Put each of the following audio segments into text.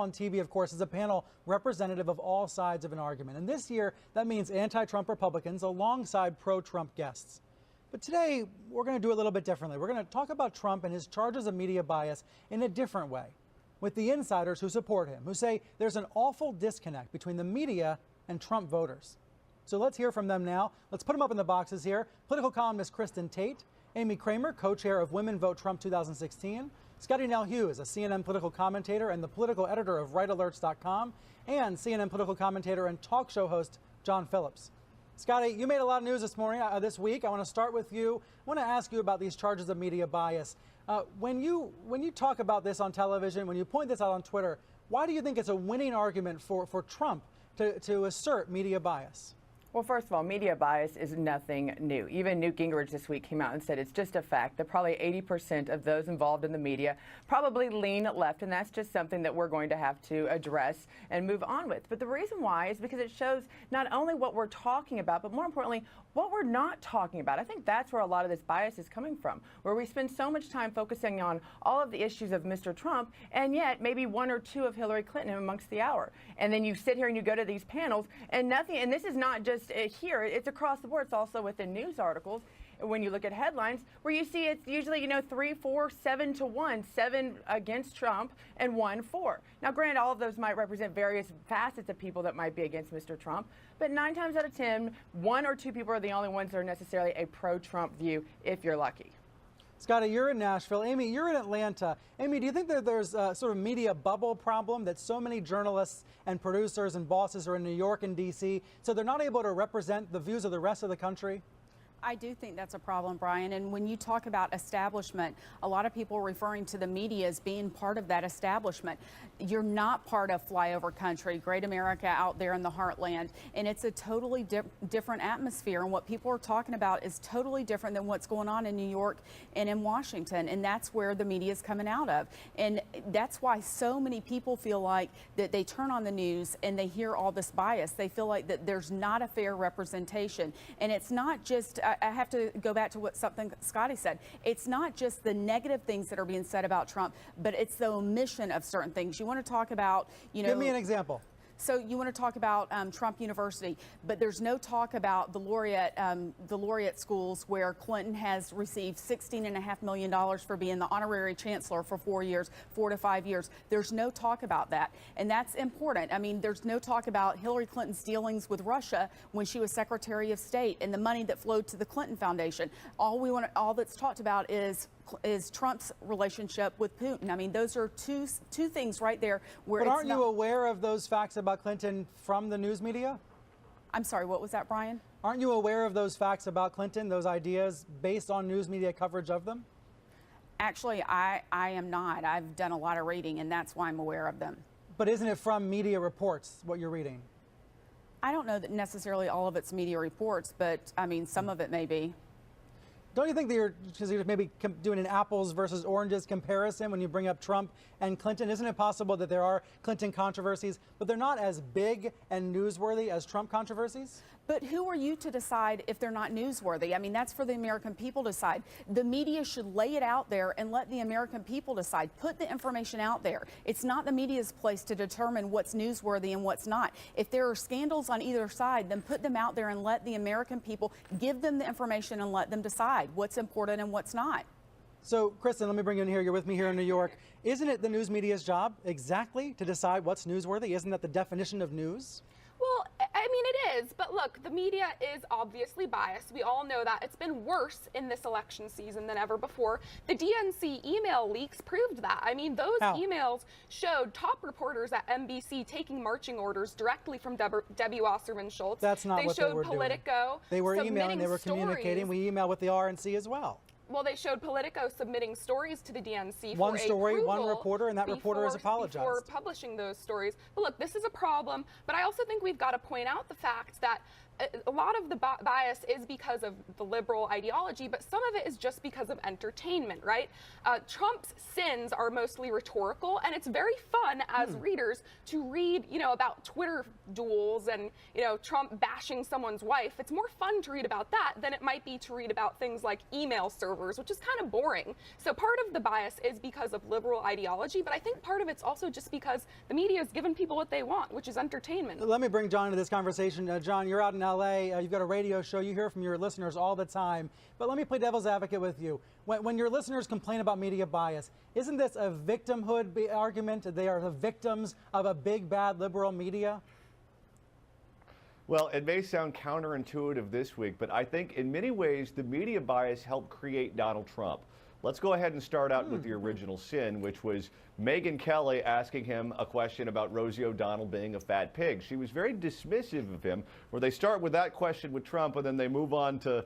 on TV, of course, is a panel representative of all sides of an argument. And this year, that means anti-Trump Republicans alongside pro-Trump guests. But today, we're going to do it a little bit differently. We're going to talk about Trump and his charges of media bias in a different way, with the insiders who support him, who say there's an awful disconnect between the media and Trump voters. So let's hear from them now. Let's put them up in the boxes here. Political columnist Kristen Tate, Amy Kramer, co-chair of Women Vote Trump 2016, Scottie Nell Hughes, a CNN political commentator and the political editor of RightAlerts.com, and CNN political commentator and talk show host John Phillips. Scottie, you made a lot of news this morning, this week. I want to start with you. I want to ask you about these charges of media bias. When you talk about this on television, when you point this out on Twitter, why do you think it's a winning argument for Trump to assert media bias? Well, first of all, media bias is nothing new. Even Newt Gingrich this week came out and said it's just a fact that probably 80% of those involved in the media probably lean left, and that's just something that we're going to have to address and move on with. But the reason why is because it shows not only what we're talking about, but more importantly, what we're not talking about. I think that's where a lot of this bias is coming from, where we spend so much time focusing on all of the issues of Mr. Trump, and yet maybe one or two of Hillary Clinton amongst the hour. And then you sit here and you go to these panels, and nothing, and this is not just here, it's across the board. It's also within news articles. When you look at headlines, where you see it's usually, 3, 4, 7 to 1, 7 against Trump and 1 for. Now, granted, all of those might represent various facets of people that might be against Mr. Trump, but 9 times out of 10, 1 or 2 people are the only ones that are necessarily a pro-Trump view, if you're lucky. Scottie, you're in Nashville. Amy, you're in Atlanta. Amy, do you think that there's a sort of media bubble problem, that so many journalists and producers and bosses are in New York and D.C., so they're not able to represent the views of the rest of the country? I do think that's a problem, Brian. And when you talk about establishment, a lot of people are referring to the media as being part of that establishment. You're not part of flyover country, great America out there in the heartland. And it's a totally different atmosphere. And what people are talking about is totally different than what's going on in New York and in Washington. And that's where the media is coming out of. And that's why so many people feel like that they turn on the news and they hear all this bias. They feel like that there's not a fair representation. And it's not just I have to go back to something Scottie said. It's not just the negative things that are being said about Trump, but it's the omission of certain things. You want to talk about, Give me an example. So you want to talk about Trump University, but there's no talk about the laureate schools where Clinton has received $16.5 million for being the honorary chancellor for 4 years, 4 to 5 years. There's no talk about that, and that's important. I mean, there's no talk about Hillary Clinton's dealings with Russia when she was Secretary of State and the money that flowed to the Clinton Foundation. All that's talked about is Trump's relationship with Putin. I mean, those are two things right there where. But aren't you aware of those facts about Clinton from the news media? I'm sorry, what was that, Brian? Aren't you aware of those facts about Clinton, those ideas based on news media coverage of them? Actually, I am not. I've done a lot of reading, and that's why I'm aware of them. But isn't it from media reports, what you're reading? I don't know that necessarily all of it's media reports, but I mean, some of it may be. Don't you think that you're maybe doing an apples versus oranges comparison when you bring up Trump and Clinton? Isn't it possible that there are Clinton controversies, but they're not as big and newsworthy as Trump controversies? But who are you to decide if they're not newsworthy? I mean, that's for the American people to decide. The media should lay it out there and let the American people decide. Put the information out there. It's not the media's place to determine what's newsworthy and what's not. If there are scandals on either side, then put them out there and let the American people give them the information and let them decide what's important and what's not. So, Kristen, let me bring you in here. You're with me here in New York. Isn't it the news media's job exactly to decide what's newsworthy? Isn't that the definition of news? Well, I mean, it is, but look, the media is obviously biased. We all know that. It's been worse in this election season than ever before. The DNC email leaks proved that. I mean, those emails showed top reporters at NBC taking marching orders directly from Debbie Wasserman Schultz. That's not what they were doing. Politico. They were emailing, they were communicating. We email with the RNC as well. Well, they showed Politico submitting stories to the DNC one story, one reporter, and that reporter has apologized before publishing those stories. But look, this is a problem. But I also think we've got to point out the fact that a lot of the bias is because of the liberal ideology, but some of it is just because of entertainment, right? Trump's sins are mostly rhetorical, and it's very fun as readers to read, about Twitter duels and, Trump bashing someone's wife. It's more fun to read about that than it might be to read about things like email servers, which is kind of boring. So part of the bias is because of liberal ideology, but I think part of it's also just because the media has given people what they want, which is entertainment. Let me bring John into this conversation. John, you're out in LA. You've got a radio show. You hear from your listeners all the time. But let me play devil's advocate with you. When your listeners complain about media bias, isn't this a victimhood argument? They are the victims of a big, bad liberal media? Well, it may sound counterintuitive this week, but I think in many ways the media bias helped create Donald Trump. Let's go ahead and start out with the original sin, which was Megyn Kelly asking him a question about Rosie O'Donnell being a fat pig. She was very dismissive of him, where they start with that question with Trump and then they move on to,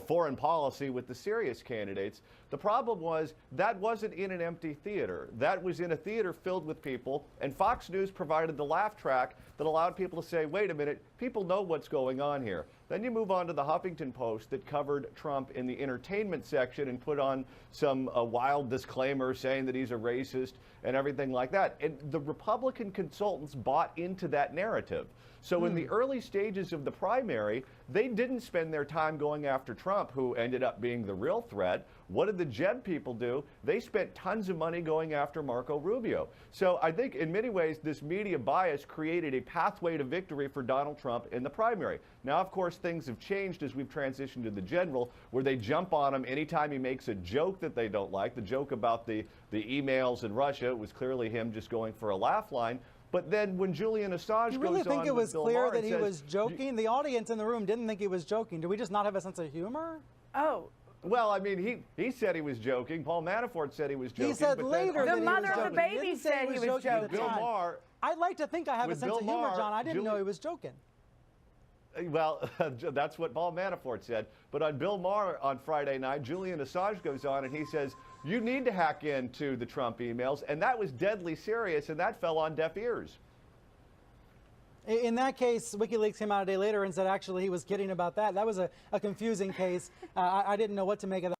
foreign policy with the serious candidates. The problem was that wasn't in an empty theater. That was in a theater filled with people, and Fox News provided the laugh track that allowed people to say, wait a minute, people know what's going on here. Then you move on to the Huffington Post that covered Trump in the entertainment section and put on some wild disclaimer saying that he's a racist and everything like that. And the Republican consultants bought into that narrative. So in the early stages of the primary, they didn't spend their time going after Trump, who ended up being the real threat. What did the Jeb people do? They spent tons of money going after Marco Rubio. So I think in many ways, this media bias created a pathway to victory for Donald Trump in the primary. Now, of course, things have changed as we've transitioned to the general, where they jump on him anytime he makes a joke that they don't like. The joke about the emails in Russia, it was clearly him just going for a laugh line. But then when Julian Assange You really goes think on it with was Bill clear Maher that and he says, was joking? The audience in the room didn't think he was joking. Do we just not have a sense of humor? Oh. Well, I mean, he said he was joking. Paul Manafort said he was joking. He said but later then, that The he mother was of the joking. baby He didn't say said he was at the joking. Bill time. Maher, I'd like to think I have a with sense Bill of humor, Maher, John. I didn't know Julie- he was joking. well, that's what Paul Manafort said. But on Bill Maher on Friday night, Julian Assange goes on and he says, you need to hack into the Trump emails. And that was deadly serious, and that fell on deaf ears. In that case, WikiLeaks came out a day later and said actually he was kidding about that. That was a confusing case. I didn't know what to make of that.